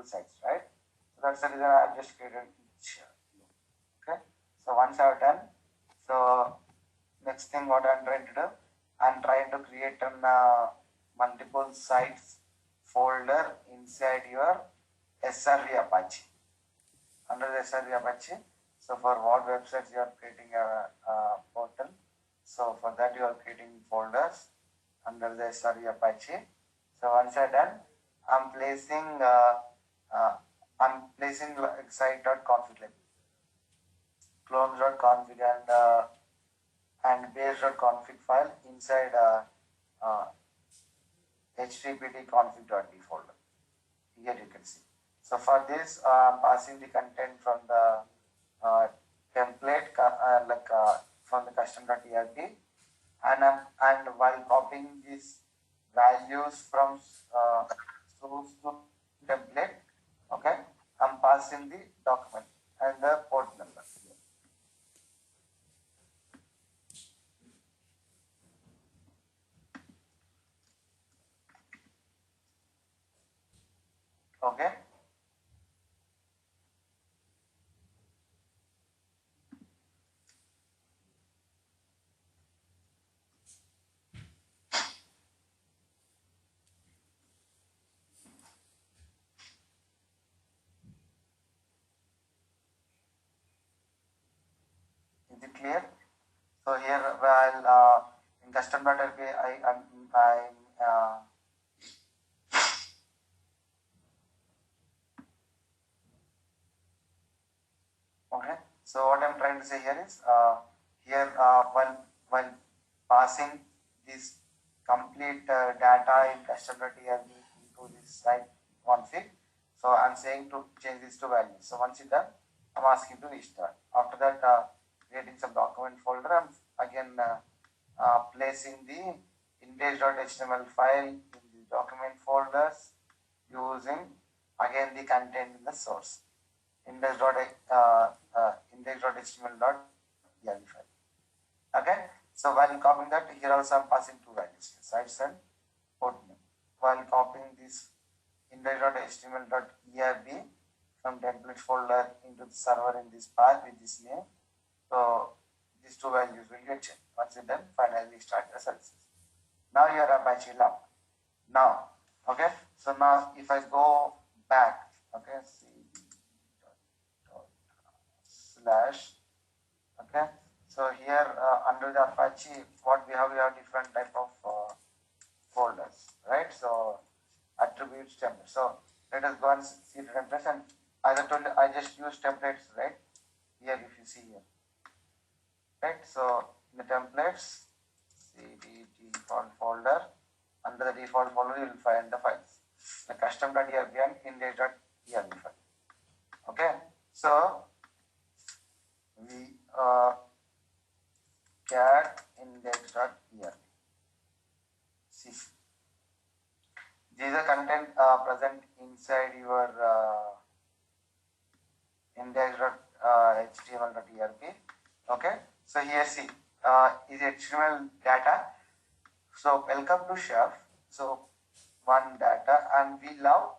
sites, right? So that's the reason I just created each. Okay. So once I've done, so next thing what I'm trying to do, I'm trying to create an multiple sites folder inside your SRV Apache. Under the SRV Apache, so for what websites you are creating a portal, so for that you are creating folders under the SRV Apache. So once I done, I'm placing like site.config, like clones.config and base.config file inside httpd config.d folder. Here you can see. So for this, I'm passing the content from the template from the custom.erp, and while copying these values from source to template, okay, I'm passing the document and the port number. Okay. Is it clear? So here, while in custom.rp, okay. So what I'm trying to say here is here while passing this complete data in custom.rp into this site config, so I'm saying to change this to values. So once it's done, I'm asking to restart. After that, creating some document folder, I'm again placing the index.html file in the document folders using again the content in the source index.html.yaml file. Okay. So while copying that, here also I'm passing two values, sites and port name. While copying this index.html.erb from template folder into the server in this path with this name. So these two values will get changed. Once it's done, finally start the services. Now your Apache lab. Now, okay. So now if I go back, okay, slash, okay. So here under the Apache, what we have different type of folders, right? So attributes, templates. So let us go and see the templates, and as I told you, I just use templates, right? Here, if you see here, right? So in the templates, cd default folder. Under the default folder, you will find the files, the custom.erb and index.erb file. Okay. So we cat index.erb. See, these are content present inside your index.html.erb. Okay. So here, see, is HTML data. So welcome to chef. So one data, and we love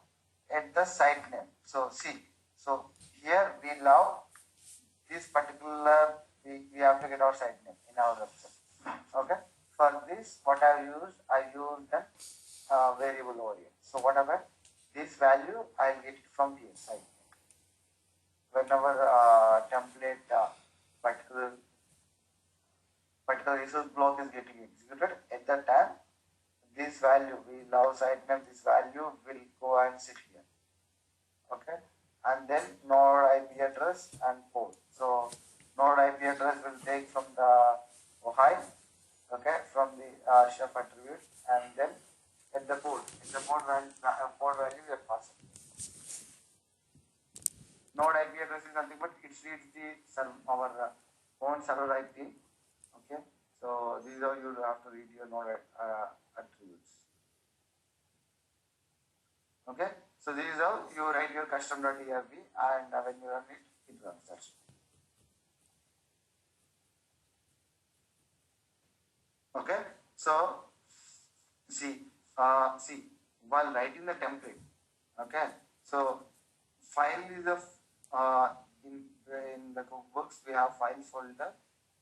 at the site name. So see, so here we love this particular, we have to get our site name in our website. Okay. For this, what I used a variable over here. So whatever this value, I'll get it from here site name. Whenever template particular resource block is getting executed, at that time, this value, we love site name, this value will go and sit here. Okay. And then node IP address and port. So node IP address will take from the OHI, okay, from the chef attribute, and then at the port value we are passing. Node IP address is nothing but it reads the our own server IP. Okay, so these are you have to read your node attributes. Okay, so this is how you write your custom.erb, and when you run it, it runs. That's it. Okay, so see, while writing the template, okay, so file is a in the cookbooks we have file folder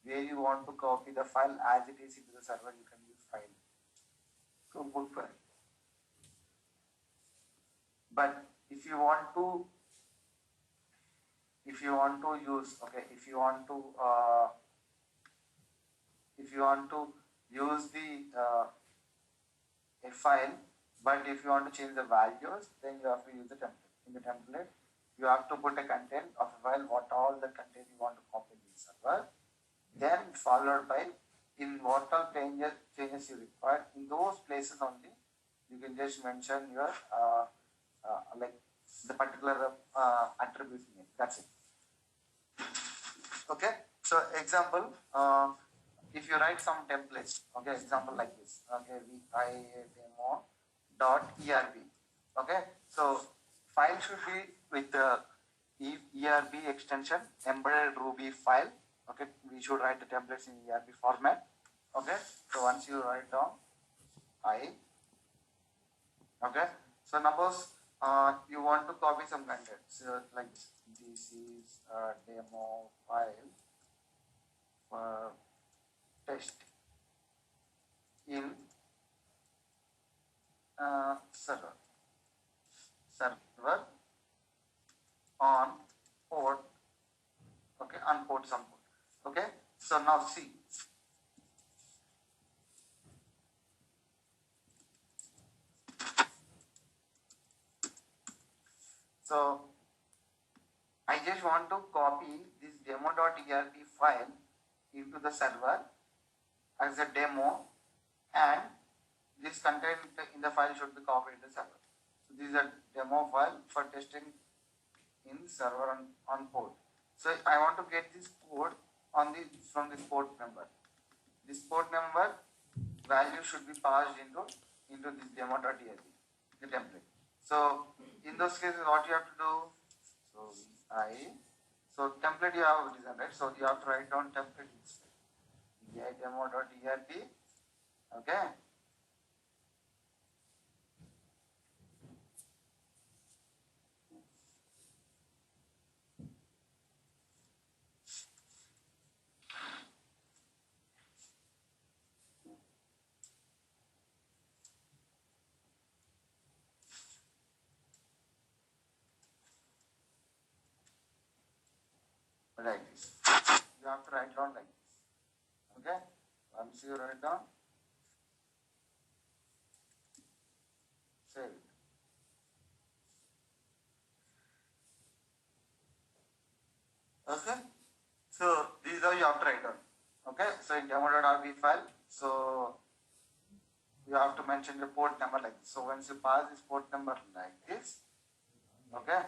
where you want to copy the file as it is into the server. You can use file cookbook file. But if you want to use if you want to use the a file, but if you want to change the values, then you have to use the template. In the template, you have to put a content of a file, what all the content you want to copy in the server, then followed by in what all changes you require. In those places only, you can just mention your like the particular attribute name. That's it. Okay. So example, if you write some templates, okay, example like this, okay, demo dot erb, okay, so file should be with the erb extension embedded ruby file, okay, we should write the templates in erb format, okay, so once you write down okay, so suppose you want to copy some content, so like this is a demo file for test in server on port, okay, on port some port, okay. So now see, so I just want to copy this demo.erb file into the server as a demo, and this content in the file should be copied in the server. So this is a demo file for testing in server on port. So I want to get this port on the from this port number. This port number value should be passed into this demo.erb, the template. So in those cases, what you have to do? So template you have designed, right? So you have to write down template inside demo.erb, okay. Like this. You have to write down like this. Okay? Once you write down, save it. Okay? So this is how you have to write down. Okay? So in demo.rb file, so you have to mention the port number like this. So once you pass this port number like this, okay?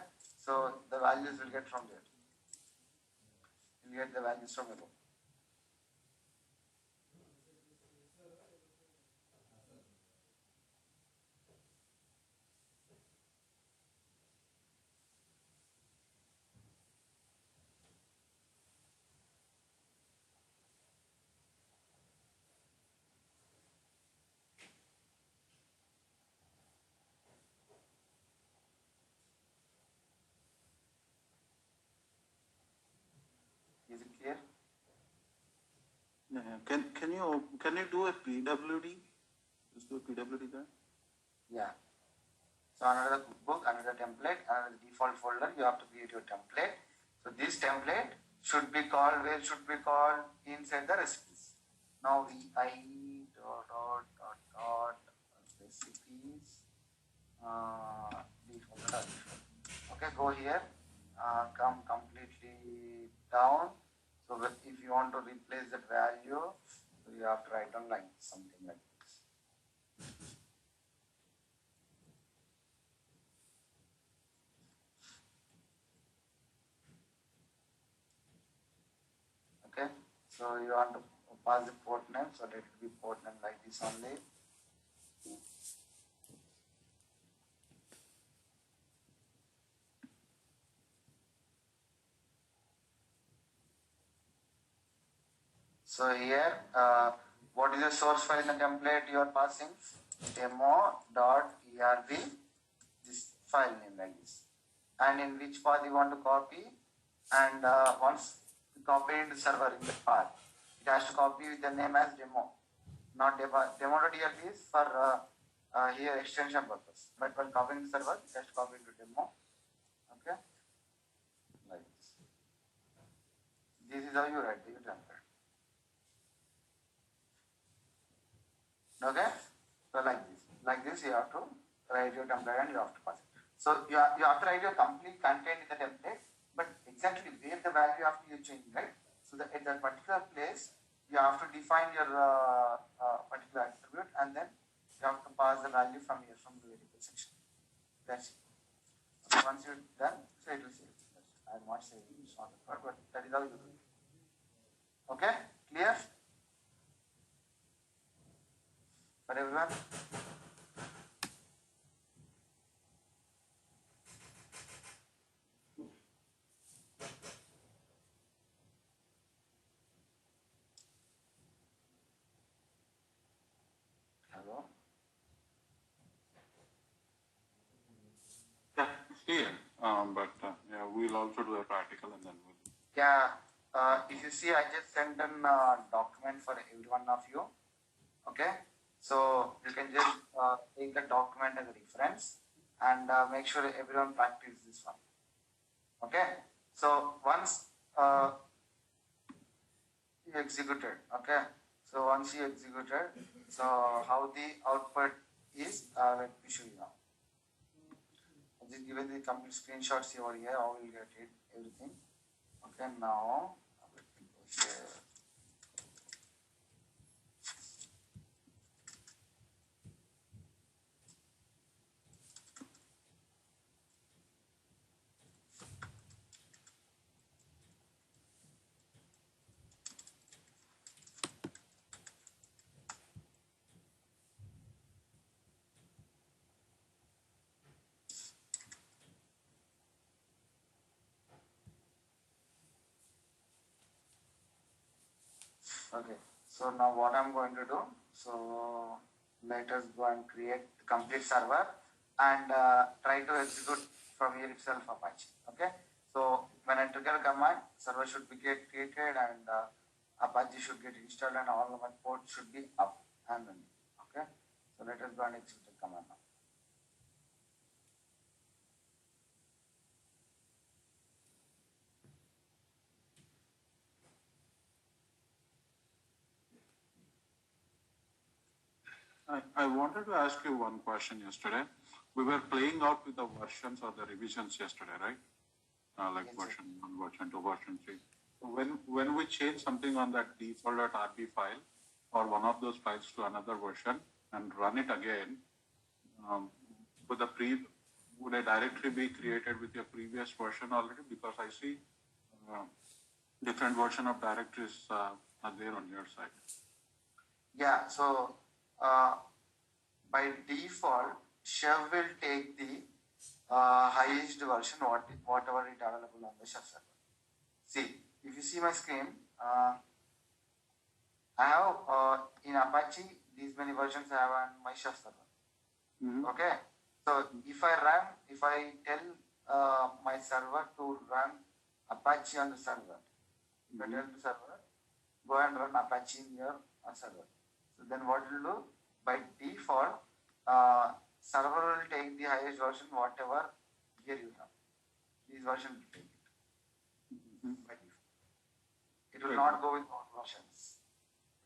So the values will get from there. You get the values from above. Is it clear? Yeah. Can you do a PWD? Just do a PWD there. Yeah. So another cookbook, another template, another default folder. You have to create your template. So this template should be called where should be called inside the recipes. Now dot recipes default. Okay, go here. Come completely down. So if you want to replace that value, so you have to write down like something like this. Okay, so you want to pass the port name, so let it be port name like this only. So here, what is the source file in the template you are passing? Demo.erb, this file name like this. and in which path you want to copy. And once you copy into server in the path, it has to copy with the name as demo, not demo.dlp is for here extension purpose. But while copying the server, it has to copy into demo. Okay, like this. This is how you write the template. Okay, so like this you have to write your template and you have to pass it. So you have to write your complete content in the template, but exactly where the value after you change, right? So that at that particular place you have to define your particular attribute, and then you have to pass the value from here from the variable section. That's it. So once you're done, so it will save. I'm not saying it's not the part, but that is how you do it. Okay, clear for everyone? Hello? Yeah, here. But yeah, we'll also do a practical and then we'll. Yeah, if you see, I just sent an document for every one of you. Okay, so you can just take the document as a reference and make sure everyone practice this one. Okay, so once you executed, okay, so once you executed, so how the output is, let me show you now. I've just given the complete screenshots over here, how we'll get it, everything. Okay, now let me go here. Okay, so now what I'm going to do, so let us go and create the complete server and try to execute from here itself Apache. Okay, so when I trigger a command, server should be created and Apache should get installed and all of my ports should be up and running. Okay, so let us go and execute the command now. I wanted to ask you one question yesterday. We were playing out with the versions or the revisions yesterday, right? Like Yes, version 1, version 2, version 3. So when we change something on that default.rb file or one of those files to another version and run it again, would a directory be created with your previous version already? Because I see different version of directories are there on your side. Yeah, so by default, Chef will take the highest version, whatever is available on the Chef server. See, if you see my screen, I have in Apache these many versions I have on my Chef server. Mm-hmm. Okay, so if I tell my server to run Apache on the server, if I tell the server, go and run Apache in your server. So then what it will do? By default, server will take the highest version, whatever here you have. This version will take it. By default. It will not go with all versions.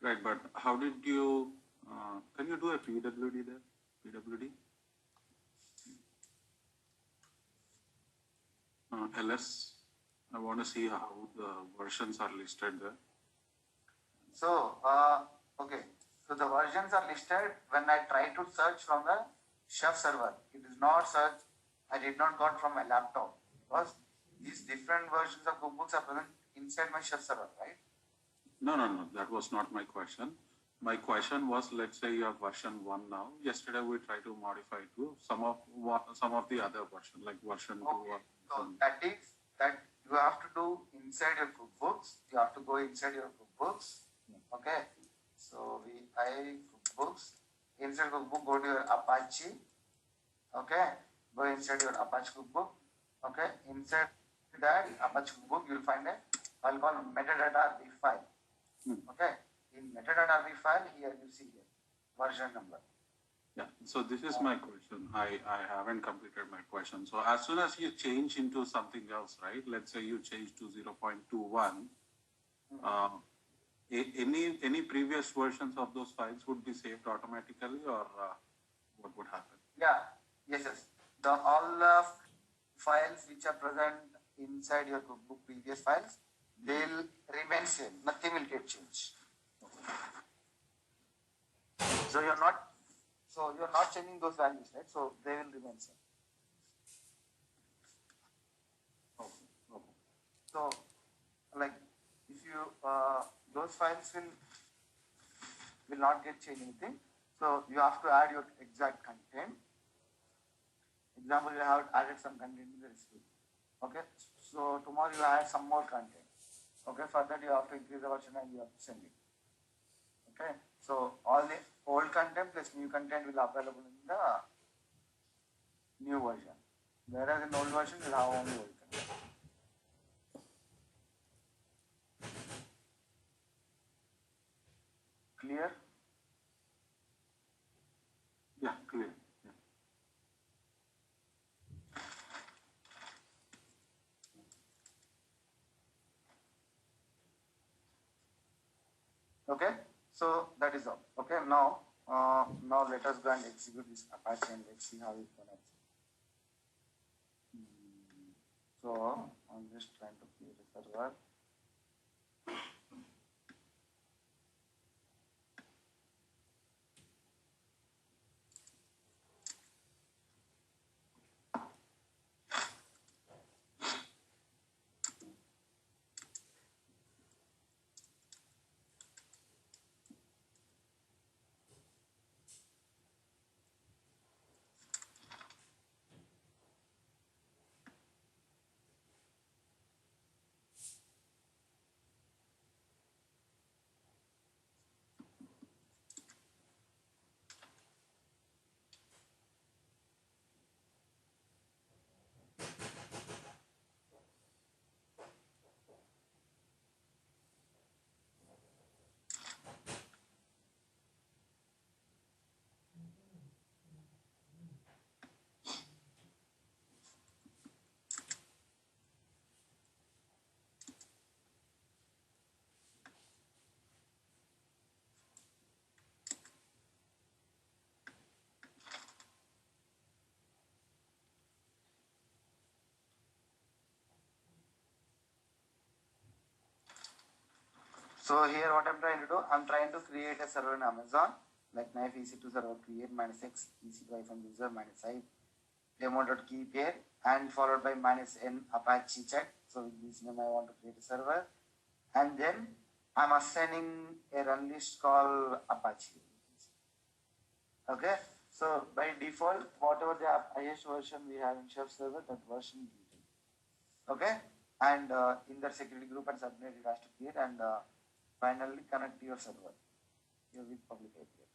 Right, but how did you, can you do a PWD there? PWD? LS, I want to see how the versions are listed there. So, okay. So the versions are listed when I try to search from the Chef server. It is not search. I did not got from my laptop because these different versions of cookbooks are present inside my Chef server, right? No, that was not my question. My question was, let's say you have version 1 now. Yesterday we tried to modify to some of the other version, like version 2. Okay. So that you have to do inside your cookbooks. You have to go inside your cookbooks. Okay. So cookbooks. Inside cookbook, go to your Apache. Okay. Go inside your Apache cookbook. Okay, inside that Apache book, you'll find a file called metadata.rb file. Okay, in metadata.rb file, here you see here version number. Yeah, so this is my question. I haven't completed my question. So as soon as you change into something else, right? Let's say you change to 0.21, any previous versions of those files would be saved automatically, or what would happen? Yeah, yes. All the files which are present inside your cookbook previous files, they'll remain same. Nothing will get changed. So you're not changing those values, right? So they will remain same. So like if you those files will not get changed anything. So you have to add your exact content. Example, you have added some content in the recipe. Okay. So tomorrow you add some more content. Okay. For that you have to increase the version and you have to send it. Okay. So all the old content plus new content will be available in the new version. Whereas in old version you will have only old content. Clear? Yeah, clear. Yeah. Okay, so that is all. Okay, now let us go and execute this Apache and let's see how it connects. So I'm just trying to create a server. So here what I'm trying to do, I'm trying to create a server in Amazon, like knife EC2 server create -x EC2 from user -i demo.key pair and followed by -n Apache chat. So with this name I want to create a server, and then I'm assigning a run list called Apache. Okay, so by default, whatever the highest version we have in chef server, that version detail. Okay, and in that security group and subnet it has to create, and finally connect to your server here with public IP address.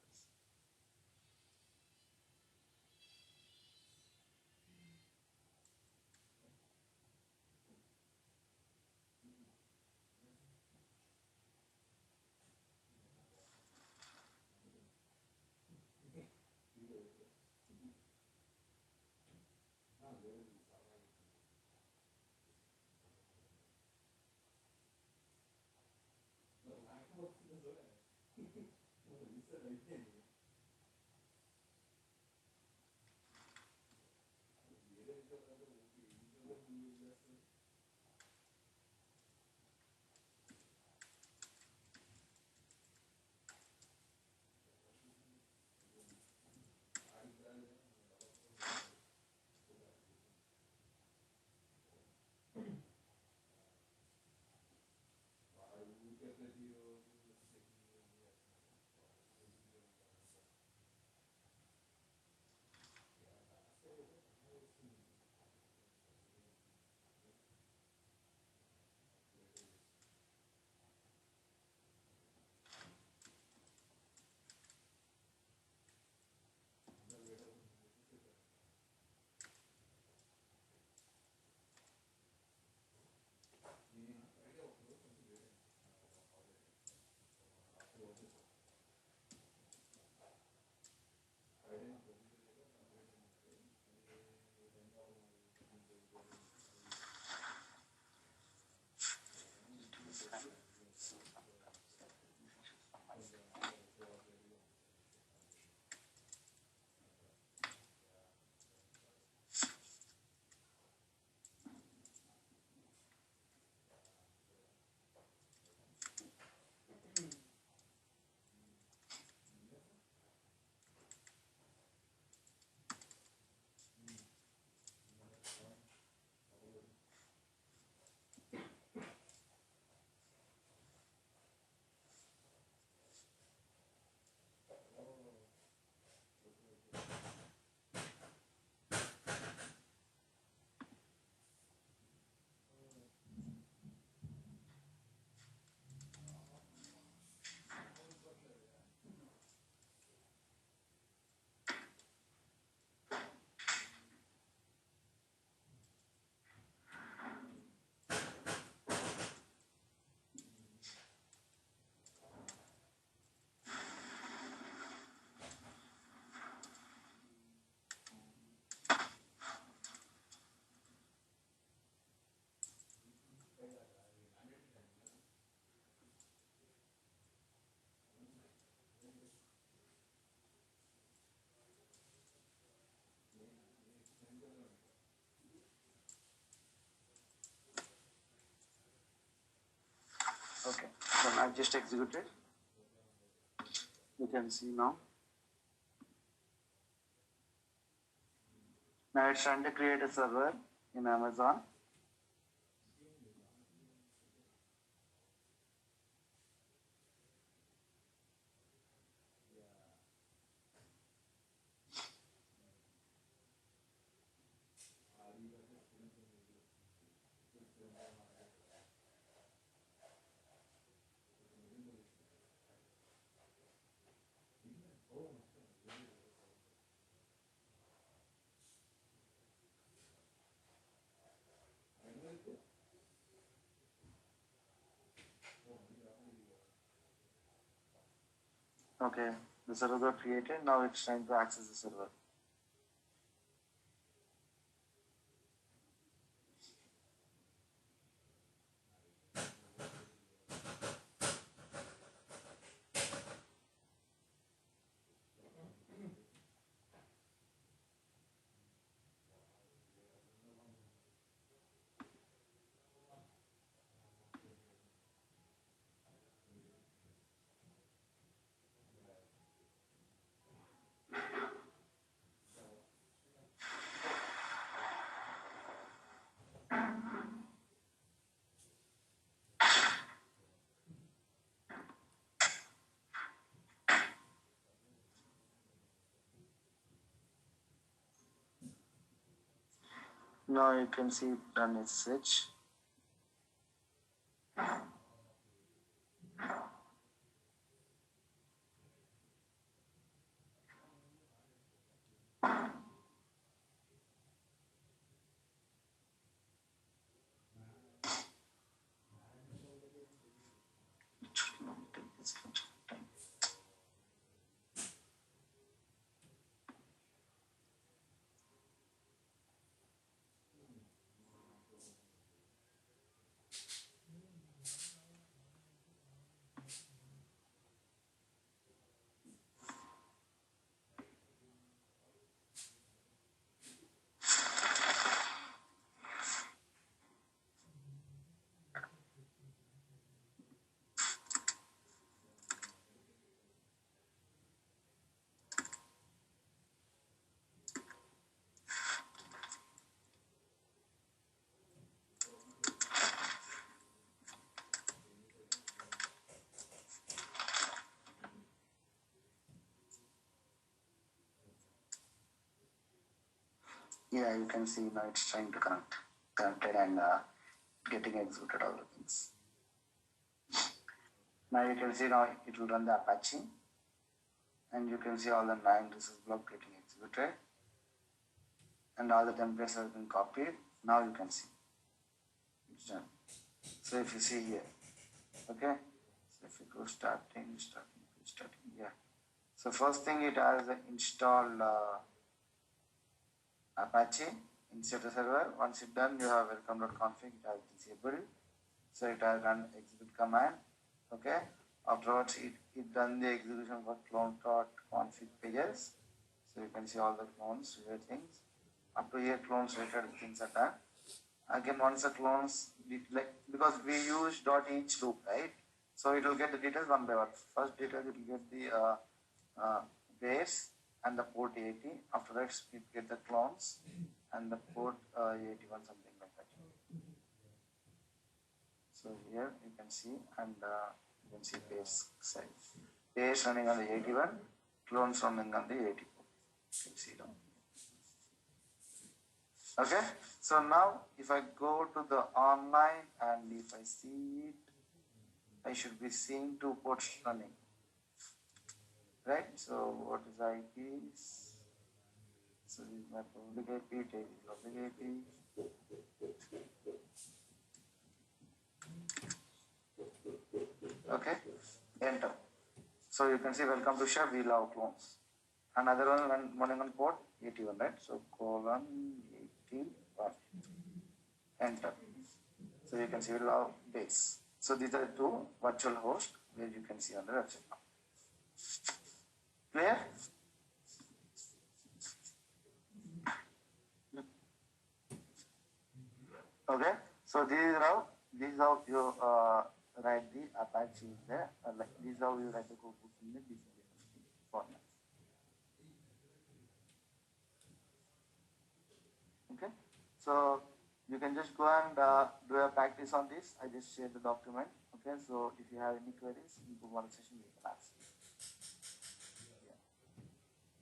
Okay, so I just executed. You can see now. Now it's trying to create a server in Amazon. Okay, the server got created. Now it's trying to access the server. Now you can see run its switch. Yeah, you can see now it's trying to connected and getting executed all the things. Now you can see now it will run the Apache, and you can see all the 9 resource block getting executed, and all the templates have been copied. Now you can see it's done. So if you see here, okay, so if you go starting, yeah. So first thing it has installed Apache inside the server. Once it's done, you have welcome.config, it has disabled. So it has run execute command. Okay. Afterwards, it done the execution for clone.config pages. So you can see all the clones related things. Up to here, clones related things are done. Again, once the clones, because we use .each loop, right? So it will get the details one by one. First detail, it will get the base and the port 80. After that, it get the clones and the port 81, something like that. So here you can see, and you can see base size. Base running on the 81, clones running on the 84. You can see now. Okay, so now if I go to the online and if I see it, I should be seeing 2 ports running. Right? So what is IPs? So this is my public IP, take the public IP. Okay, enter. So you can see welcome to share, we love clones. Another one running on port 81, right? So colon 81. Enter. So you can see we love base. So these are 2 virtual hosts where you can see on the website now. Clear? Okay. So this is how you write the Apache in there. Like this is how you write the code in the format. Okay, so you can just go and do a practice on this. I just shared the document. Okay, so if you have any queries in the one session, you can ask. Yeah.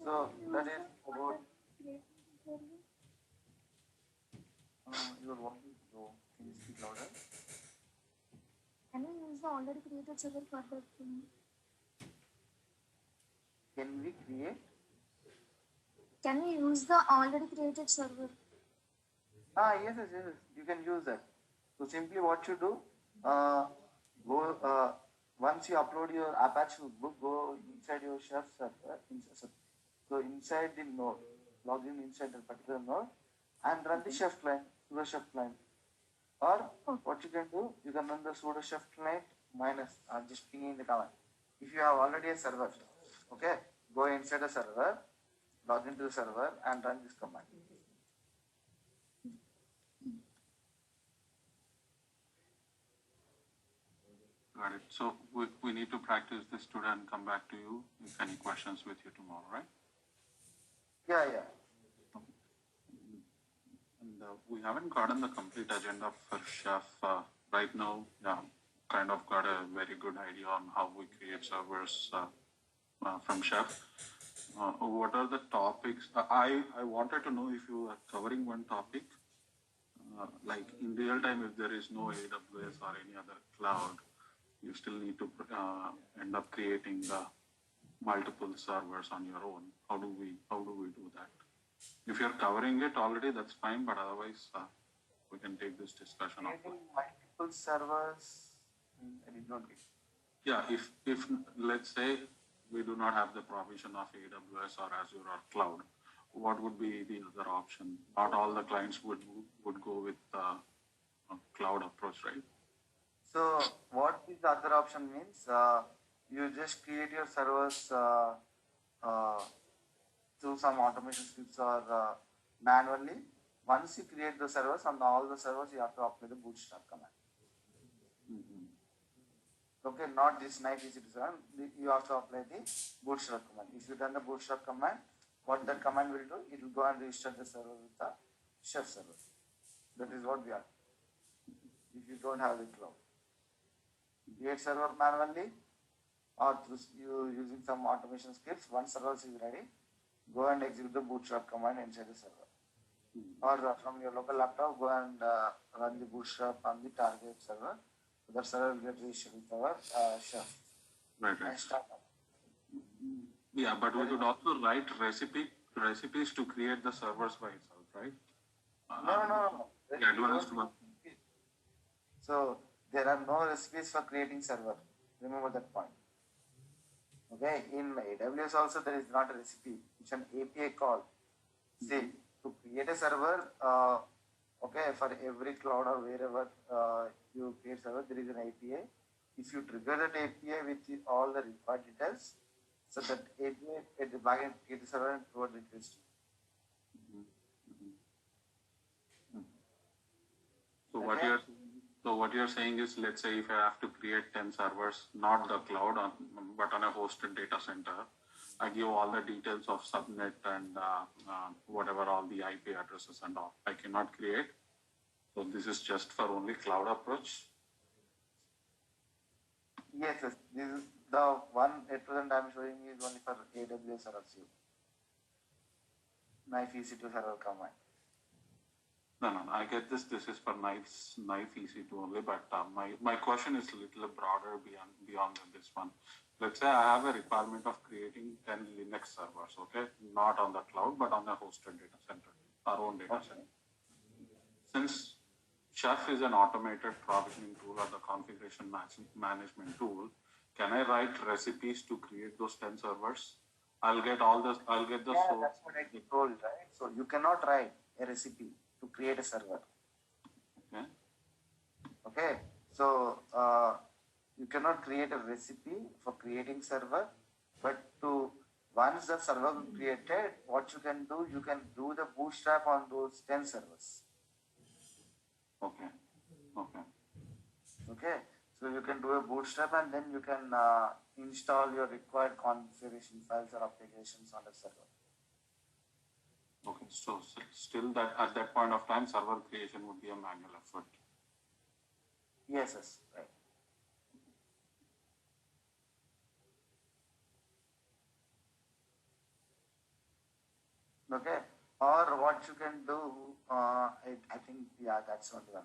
So that is about your voice is low. Can you speak louder? Can we use the already created server for that thing? Can we create? Can we use the already created server? Yes. You can use that. So simply what you do, go once you upload your Apache notebook, go inside your chef server. So inside the node, log in inside the particular node, and run the chef client, sudo chef client. Or what you can do, you can run the sudo chef client minus just ping in the command. If you have already a server, okay, go inside the server, log into the server, and run this command. Got it. So we need to practice this today and come back to you if any questions with you tomorrow, right? Yeah. And we haven't gotten the complete agenda for Chef right now. Yeah, kind of got a very good idea on how we create servers from Chef. What are the topics? I wanted to know if you are covering one topic, like in real time, if there is no AWS or any other cloud, you still need to end up creating the multiple servers on your own. How do we do that? If you're covering it already, that's fine, but otherwise, we can take this discussion Creating multiple servers, I did not get. Yeah, if let's say we do not have the provision of AWS or Azure or cloud, what would be the other option? Not all the clients would go with a cloud approach, right? So what is the other option means? You just create your servers through some automation scripts or manually. Once you create the servers, on all the servers, you have to apply the bootstrap command. Okay, not this knife EC2 you have to apply the bootstrap command. If you done the bootstrap command, what that command will do, it will go and restart the server with the chef server. That is what we are. If you don't have the cloud, create server manually or through you using some automation scripts. Once server is ready, go and execute the bootstrap command inside the server. Or from your local laptop, go and run the bootstrap on the target server. The server will get reached with our chef. Right. And start up. Yeah, but we could also write recipes to create the servers by itself, right? No. Yeah, advanced one. So there are no recipes for creating server. Remember that point. Okay, in AWS also there is not a recipe. It's an API call. See, to create a server, okay, for every cloud or wherever you create server, there is an API. If you trigger that API with all the required details, so that API at the backend create the server and provide the request to you. So what you're saying is, let's say if I have to create 10 servers, not the cloud, but on a hosted data center, I give all the details of subnet and whatever all the IP addresses and all. I cannot create. So this is just for only cloud approach. Yes. This is the one at present I am showing is only for AWS or Azure. Knife EC2 server command. No, I get this. This is for knife EC2 only, but my question is a little broader beyond this one. Let's say I have a requirement of creating 10 Linux servers, okay? Not on the cloud, but on the hosted data center, our own data center. Since Chef is an automated provisioning tool or the configuration management tool, can I write recipes to create those 10 servers? I'll get the source. That's what I told, right? So you cannot write a recipe to create a server. Okay. So you cannot create a recipe for creating server, but once the server is created, what you can do the bootstrap on those 10 servers. Okay. Okay. So you can do a bootstrap and then you can install your required configuration files or applications on the server. Okay, so still that at that point of time, server creation would be a manual effort. Yes, yes, right. Okay, or what you can do, I think, yeah, that's only one.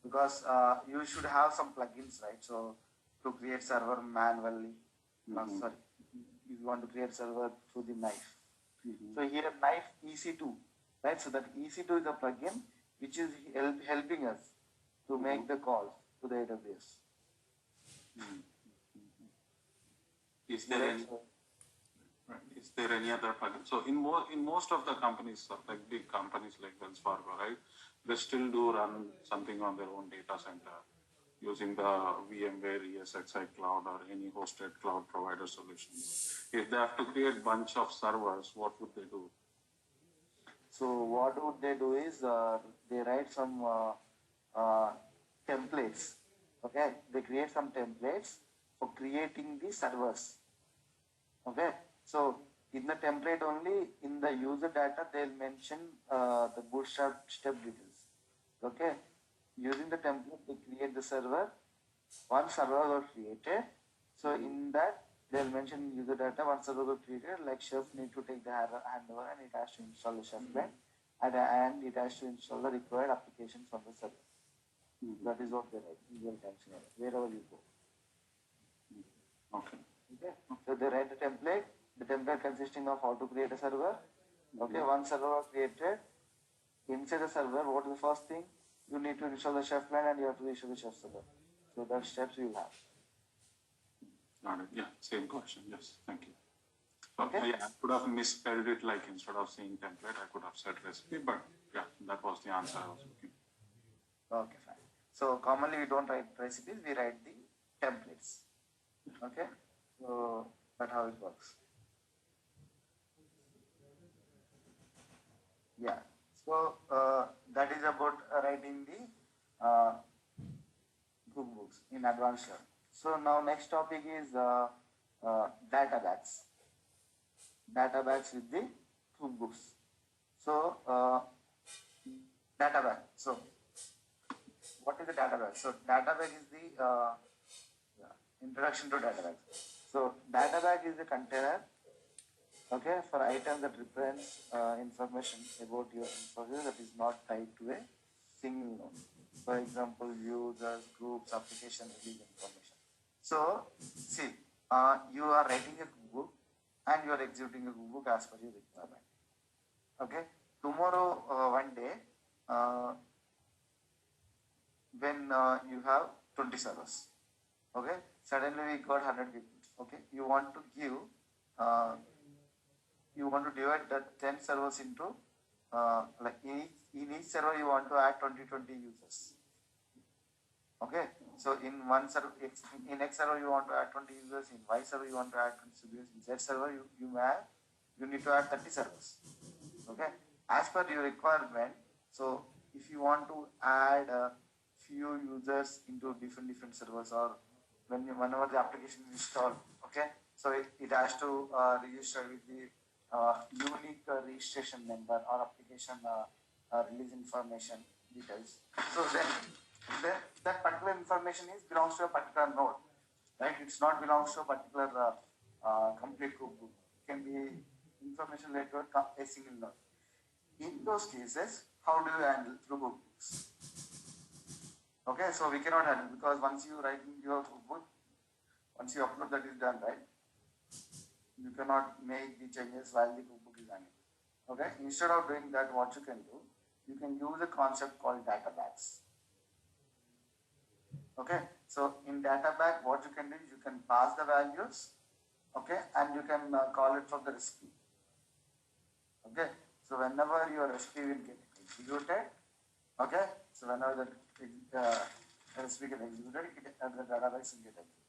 Because you should have some plugins, right? So to create server manually, sorry, you want to create server through the knife. So here knife EC2, right? So that EC2 is a plugin which is helping us to make the calls to the AWS. Is there any? Right. Is there any other plugin? So in most of the companies, like big companies like Wells Fargo, right, they still do run something on their own data center using the VMware ESXi cloud or any hosted cloud provider solution. If they have to create bunch of servers, what would they do? So what would they do is they write some templates. Okay, they create some templates for creating the servers. Okay, so in the template only, in the user data, they'll mention the bootstrap step details. Okay, using the template, they create the server. One server was created. So in that, they'll mention user data. One server was created, like chef need to take the handover and it has to install the chef plan and it has to install the required applications on the server. That is what they write in real time scenario, wherever you go. Okay. Okay. So they write the template consisting of how to create a server. Okay, one server was created. Inside the server, what is the first thing? You need to install the chef plan and you have to install the chef server. So that steps you have. Got it. Yeah, same question. Yes, thank you. So, Okay. yeah, I could have misspelled it, like instead of saying template, I could have said recipe, but yeah, that was the answer I was looking. Okay, fine. So commonly we don't write recipes, we write the templates. Okay, so that's how it works. Yeah, so that is about writing the cookbooks in advanced level. So now next topic is data bags. Data bags with the cookbooks. So data bag. So what is the data bag? So data bag is the introduction to data bag. So data bag is a container, okay, for items that represents information about your infrastructure that is not tied to a single node. For example, users, groups, application, release information. So see, you are writing a cookbook and you are executing a cookbook as per your requirement. Okay, tomorrow one day when you have 20 servers, okay, suddenly we got 100 people. Okay, you want to give you want to divide that 10 servers into like in each server you want to add 20 users. Okay, so in one server, in X server you want to add 20 users, in Y server you want to add 20 users, in Z server you need to add 30 servers. Okay, as per your requirement. So if you want to add a few users into different servers, or whenever the application is installed, okay, so it has to register with the unique registration number or application release information details. So then that particular information belongs to a particular node, right? It's not belongs to a particular complete cookbook. It can be information related to a single node. In those cases, how do you handle through cookbooks? Okay, so we cannot handle because once you write in your cookbook, once you upload, that is done, right? You cannot make the changes while the cookbook is running. Okay, instead of doing that, what you can do, you can use a concept called data bags. Okay, so in data bag, what you can do is you can pass the values, okay, and you can call it from the recipe. Okay, so whenever your recipe will get executed, okay, so whenever the recipe gets executed, the data bags will get executed.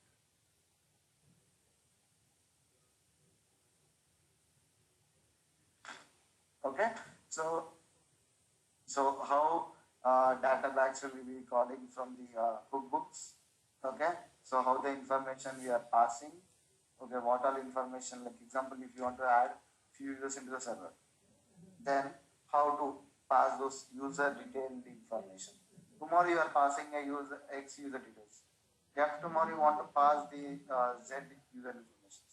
Okay, so how data bags will be calling from the cookbooks? Okay, so how the information we are passing. Okay, what all information, like example, if you want to add few users into the server, then how to pass those user detailed information. Tomorrow you are passing a user X user details. If tomorrow you want to pass the Z user information,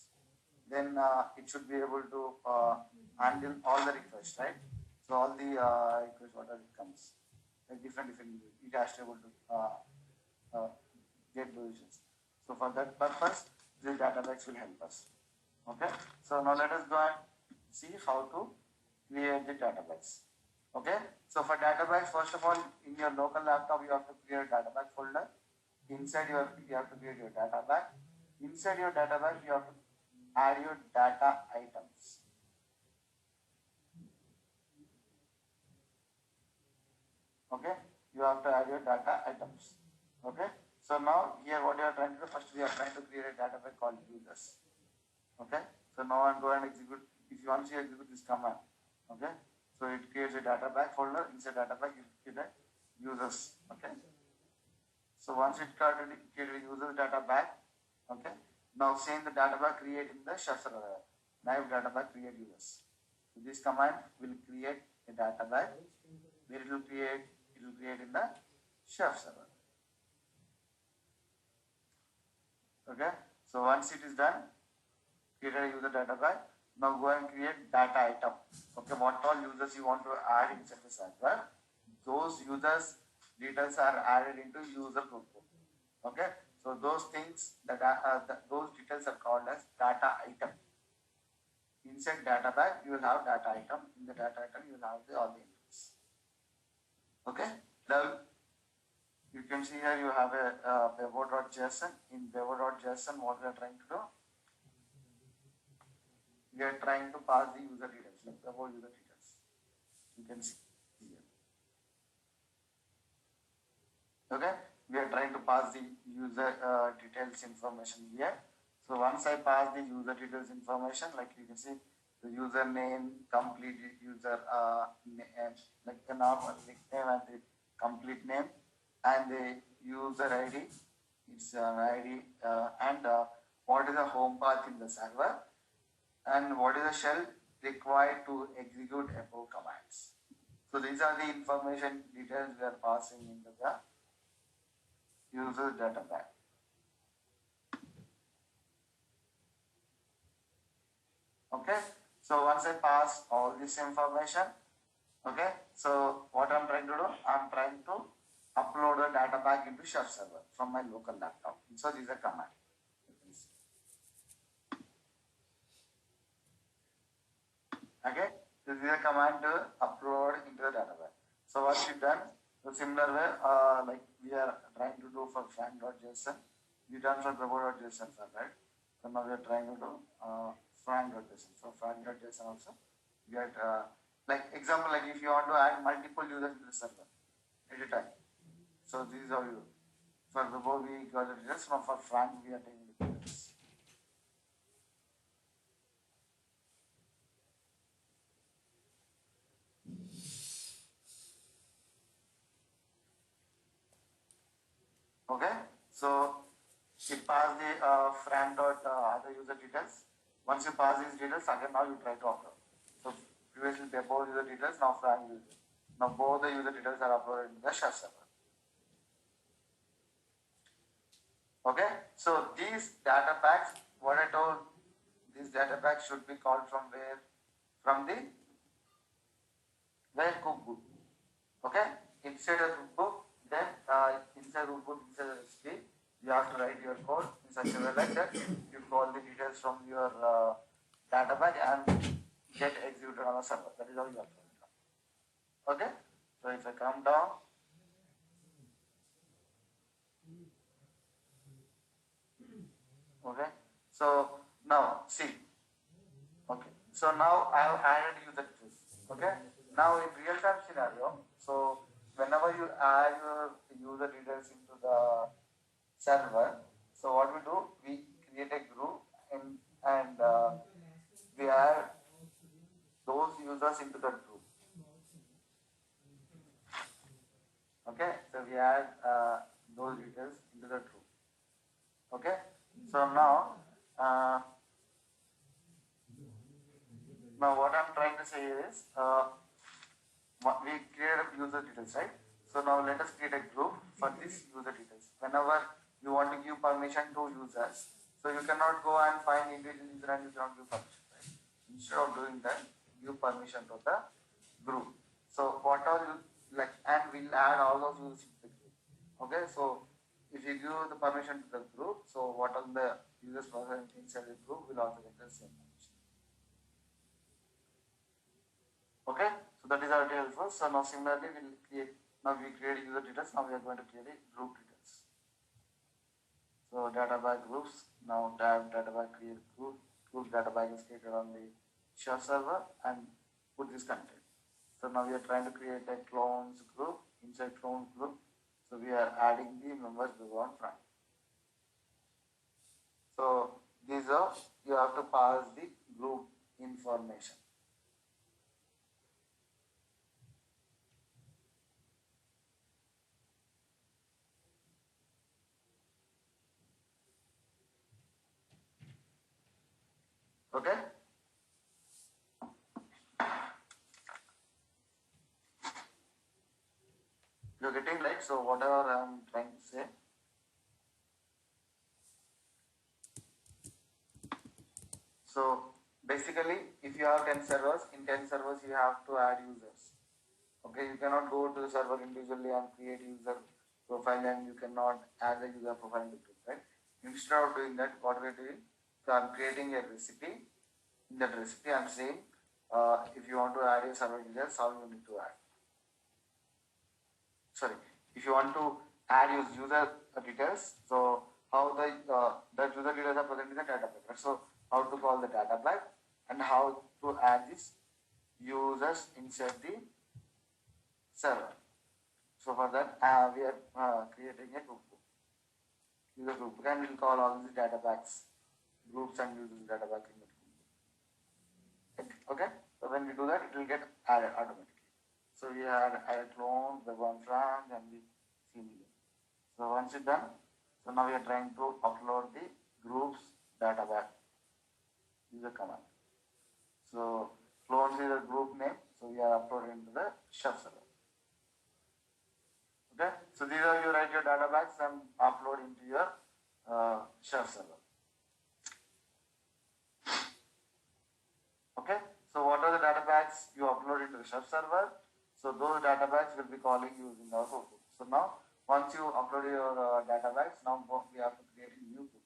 then it should be able to handle all the requests, right? So all the requests, whatever it comes, like different, it has to be able to uh, get positions. So for that purpose, this database will help us. Okay. So now let us go and see how to create the database. Okay. So for database, first of all, in your local laptop, you have to create a database folder. Inside you have to create your database. Inside your database, you have to add your data items. Okay, you have to add your data items. Okay, so now here what you are trying to do, first we are trying to create a database called users. Okay, so now I'm going to execute, if you want to execute this command, okay, so it creates a database folder. Inside database, you create a users. Okay, so once it created a users database, okay, now same the database create in the chef server. Now database create users. So this command will create a database where it will create in the chef server. Okay, so once it is done, create a user database. Now go and create data item. Okay, what all users you want to add inside the server, those users details are added into user group. Okay, so those things those details are called as data item. Inside database, you will have data item. In the data item, you will have all the entries. Okay, now you can see here you have a Devop.json. In Devop.json, what we are trying to do, we are trying to pass the user details, like the whole user details. You can see here. Okay, we are trying to pass the user details information here. So once I pass the user details information, like you can see the username, complete user name, like the normal nickname and the complete name, and the user ID, its ID, and what is the home path in the server, and what is the shell required to execute above commands. So these are the information details we are passing into the user database. Okay, so once I pass all this information, okay, so what I'm trying to do, I'm trying to upload the data back into chef server from my local laptop. So this is a command. Okay, this is a command to upload into the database. So what we've done, the similar way, like we are trying to do for frank.json, we done for Devop.json, right? So now we are trying to do frank.json. So frank.json also, we are like example, like if you want to add multiple users to the server at a time. So this is how you do. For Devop we got the details. Now for frank we are taking the details. Okay, so it pass the frank dot other user details. Once you pass these details, again now you try to upload. So previously Devop user details, now frank user. Now both the user details are uploaded in the chef server. Okay, so these data packs, what I told, these data packs should be called from where? From the cookbook. Okay, inside a cookbook, then inside cookbook, inside the recipe, you have to write your code in such a way like that you call the details from your data pack and get executed on a server. That is how you have to do. Okay, so if I come down, okay, so now see, okay, so now I have added user details. Okay, now in real time scenario, so whenever you add your user details into the server, so what we do, we create a group and we add those users into the group. Okay, so we add those details into the group. Okay, so now, now what I'm trying to say is, we create a user details, right? So now let us create a group for this user details. Whenever you want to give permission to users, so you cannot go and find individual user and you cannot give permission, right? Instead of doing that, give permission to the group. So what are you like, and we'll add all those users to the group. Okay, so if you give the permission to the group, so what are the users present inside the group will also get the same permission. Okay, so that is our details first. So now similarly we'll create, now we create user details, now we are going to create a group details. So data by groups, now data by create group data by is created on the share server and put this content. So now we are trying to create a clones group, inside clones group. So we are adding the members we want from. So these are, you have to pass the group information. Okay. You're getting like, so whatever I'm trying to say. So basically, if you have 10 servers, in 10 servers you have to add users. Okay, you cannot go to the server individually and create user profile and you cannot add the user profile in the group, right? Instead of doing that, what we're doing, so I'm creating a recipe. In that recipe, I'm saying, if you want to add a server details, how you need to add. Sorry, if you want to add your user details, so how the user details are present in the data pack, right? So how to call the data pack and how to add these users inside the server. So for that, we are creating a group, user group, and we'll call all these data packs, groups and users data pack in the group. Okay, so when we do that, it will get added automatically. So we had added clone, the one from, and the senior. So once it's done, so now we are trying to upload the groups data back. User command. So clones is a group name, so we are uploading into the chef server. Okay, so these are you write your data backs and upload into your chef server. Okay, so what are the data backs you upload into the chef server? So those data backs will be calling using our group. So now once you upload your data backs, now we have to create a new group.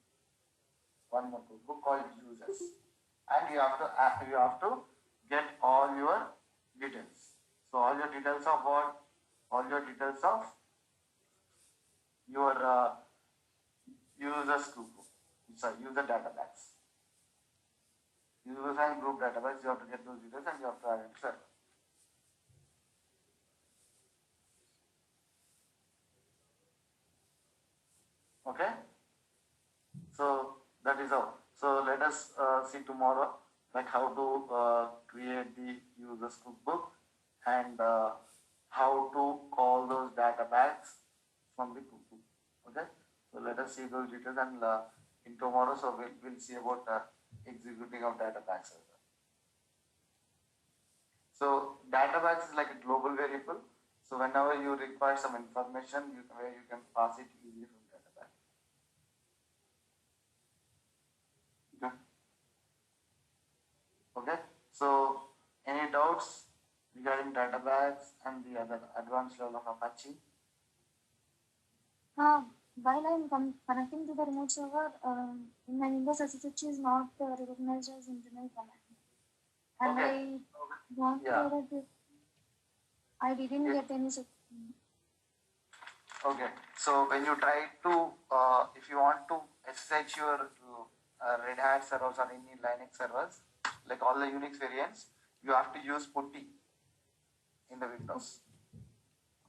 One more group called users, and you have to get all your details. So all your details of what? All your details of your users group. Sorry, user data backs. Users and group data backs. You have to get those details and you have to add it server. Okay. So that is how. So let us see tomorrow, like how to create the users cookbook and how to call those data packs from the cookbook. Okay. So let us see those details and in tomorrow. So we'll see about executing of data packs as well. So data packs is like a global variable. So whenever you require some information, you can pass it easily from data pack. Okay. Okay. So any doubts regarding data packs and the other advanced level of Apache? While I'm connecting to the remote server, in my Windows SSH is not recognized as internal command. And Okay. I want to know that I didn't get any. Okay. So when you try to, if you want to SSH your Red Hat servers or any Linux servers, like all the Unix variants, you have to use putty in the Windows.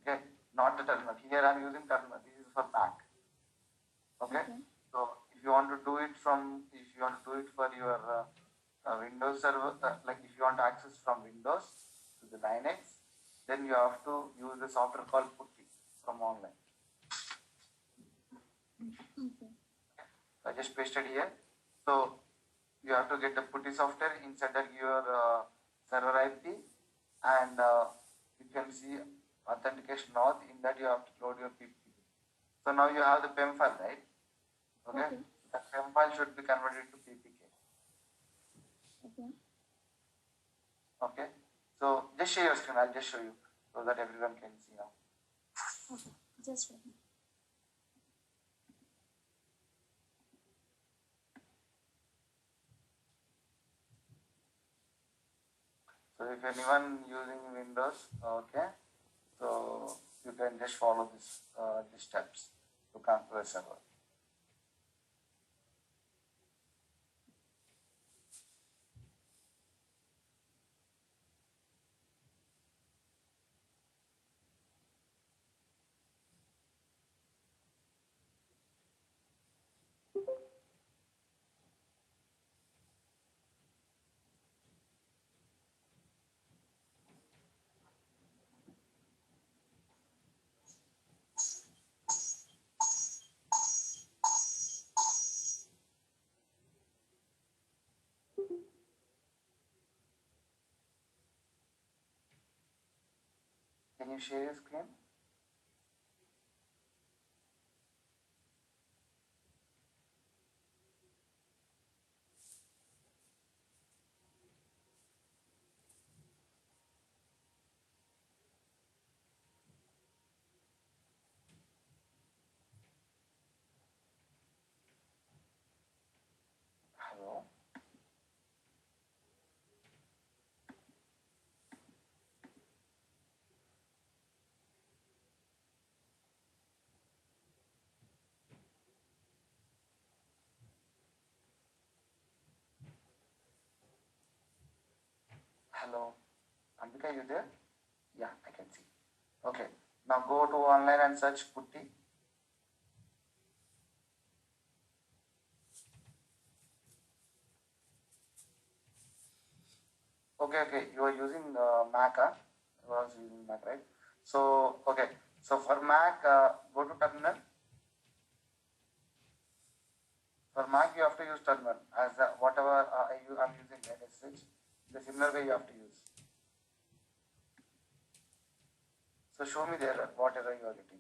Okay, not the terminal. Here I am using terminal. This is for Mac. Okay. So if you want to do it from, if you want to do it for your Windows server, like if you want to access from Windows to the Linux, then you have to use the software called putty from online. Okay. I just pasted here. So you have to get the putty software inside your server IP, and you can see authentication auth. In that you have to load your PPK. So now you have the PEM file, right? Okay. The PEM file should be converted to PPK. Okay. Okay. So just share your screen. I'll just show you so that everyone can see now. Okay. Just wait. So if anyone using Windows, okay, so you can just follow these steps to come to the server. Can you share your screen? Hello. Hello. Ambika, you there? Yeah, I can see. Okay. Now go to online and search putty. Okay. You are using Mac, huh? You are using Mac, right? So, okay. So for Mac, go to terminal. For Mac, you have to use terminal as whatever I'm using SSH. The similar way you have to use. So show me there what error you are getting.